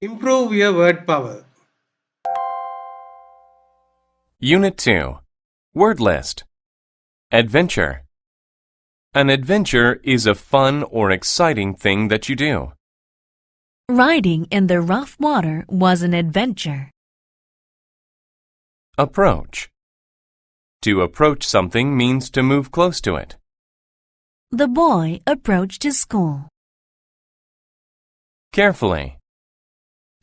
Improve your word power. Unit 2. Word list. Adventure. An adventure is a fun or exciting thing that you do. Riding in the rough water was an adventure. Approach. To approach something means to move close to it. The boy approached his school. Carefully.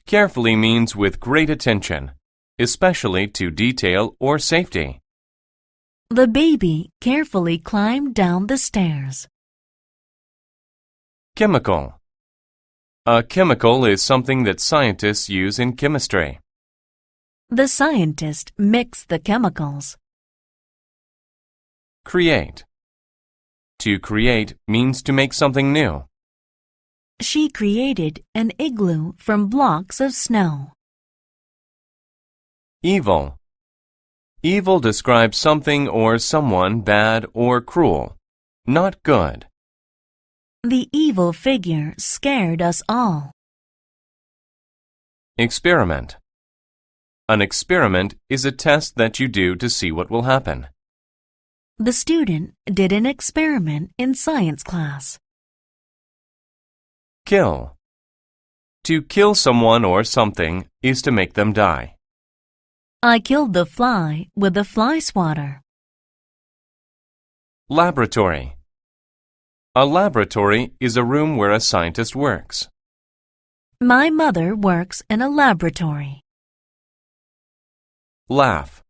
Carefully means with great attention, especially to detail or safety. The baby carefully climbed down the stairs. Chemical. A chemical is something that scientists use in chemistry. The scientist mixed the chemicals. Create. To create means to make something new. She created an igloo from blocks of snow. Evil. Evil describes something or someone bad or cruel, not good. The evil figure scared us all. Experiment. An experiment is a test that you do to see what will happen. The student did an experiment in science class. Kill. To kill someone or something is to make them die. I killed the fly with a fly swatter. Laboratory. A laboratory is a room where a scientist works. My mother works in a laboratory. Laugh.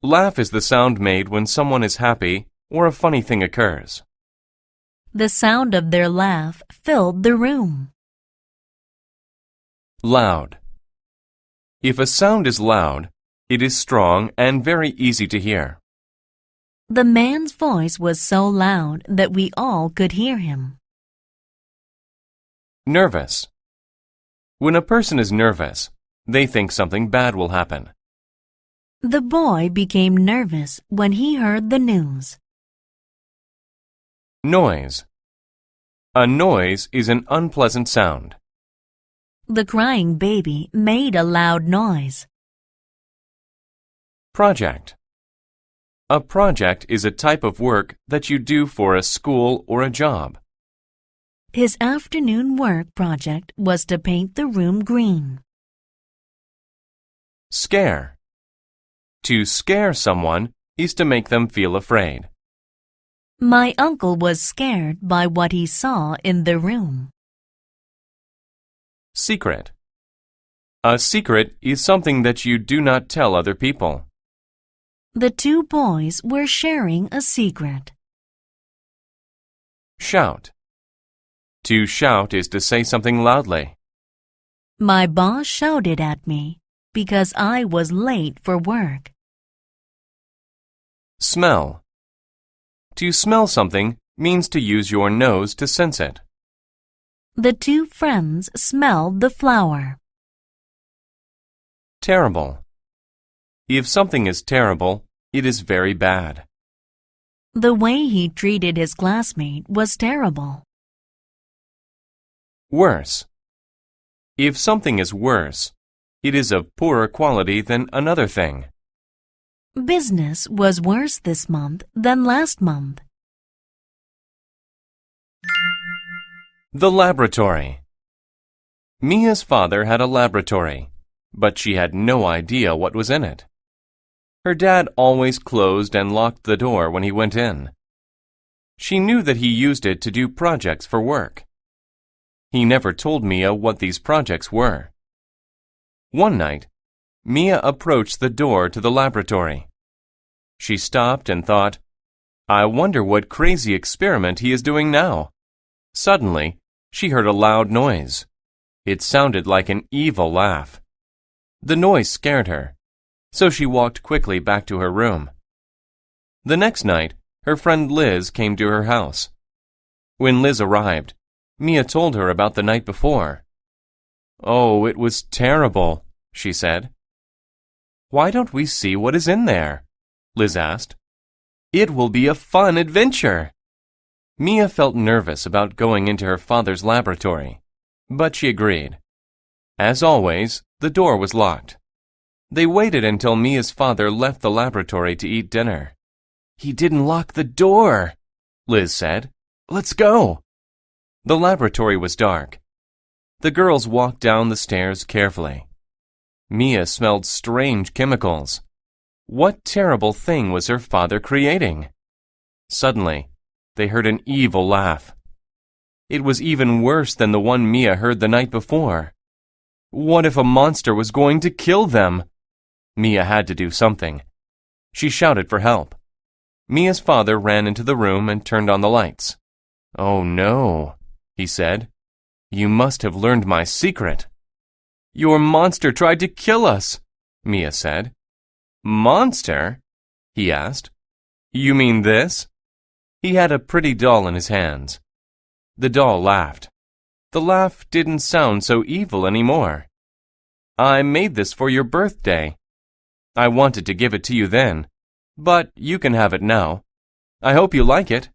Laugh is the sound made when someone is happy or a funny thing occurs. The sound of their laugh filled the room. Loud. If a sound is loud, it is strong and very easy to hear. The man's voice was so loud that we all could hear him. Nervous. When a person is nervous, they think something bad will happen. The boy became nervous when he heard the news. Noise. A noise is an unpleasant sound. The crying baby made a loud noise. Project. A project is a type of work that you do for a school or a job. His afternoon work project was to paint the room green. Scare. To scare someone is to make them feel afraid. My uncle was scared by what he saw in the room. Secret. A secret is something that you do not tell other people. The two boys were sharing a secret. Shout. To shout is to say something loudly. My boss shouted at me because I was late for work. Smell. To smell something means to use your nose to sense it. The two friends smelled the flower. Terrible. If something is terrible, it is very bad. The way he treated his classmate was terrible. Worse. If something is worse, it is of poorer quality than another thing. Business was worse this month than last month. The laboratory. Mia's father had a laboratory, but she had no idea what was in it. Her dad always closed and locked the door when he went in. She knew that he used it to do projects for work. He never told Mia what these projects were. One night, Mia approached the door to the laboratory. She stopped and thought, I wonder what crazy experiment he is doing now. Suddenly, she heard a loud noise. It sounded like an evil laugh. The noise scared her, so she walked quickly back to her room. The next night, her friend Liz came to her house. When Liz arrived, Mia told her about the night before. Oh, it was terrible, she said. Why don't we see what is in there? Liz asked. It will be a fun adventure. Mia felt nervous about going into her father's laboratory, but she agreed. As always, the door was locked. They waited until Mia's father left the laboratory to eat dinner. "He didn't lock the door," Liz said. "Let's go." The laboratory was dark. The girls walked down the stairs carefully. Mia smelled strange chemicals. What terrible thing was her father creating? Suddenly, they heard an evil laugh. It was even worse than the one Mia heard the night before. What if a monster was going to kill them? Mia had to do something. She shouted for help. Mia's father ran into the room and turned on the lights. "Oh no," he said. "You must have learned my secret." "Your monster tried to kill us," Mia said. "Monster?" he asked. "You mean this?" He had a pretty doll in his hands. The doll laughed. The laugh didn't sound so evil anymore. "I made this for your birthday. I wanted to give it to you then, but you can have it now. I hope you like it."